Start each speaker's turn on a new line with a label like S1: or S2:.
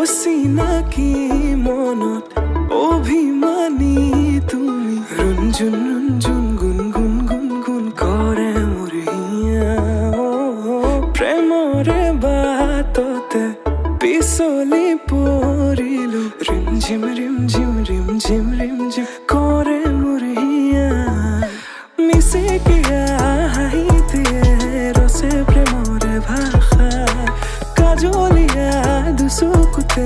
S1: অচিনাকি মনত অভিমানী তুমি ৰুণজুন ৰুণজুন গুণগুণ গুণগুণ কৰে মোৰ হিয়া প্ৰেমৰে বাটতে পিছলি পৰিলো ৰিমঝিম ৰিমঝিম ৰিমঝিম ৰিমঝিম কৰে মোৰ হিয়া মিচিকিয়া হাঁহিতিয়ে ৰচে প্ৰেমৰে ভাষা কাজলিয়া দুচকুতে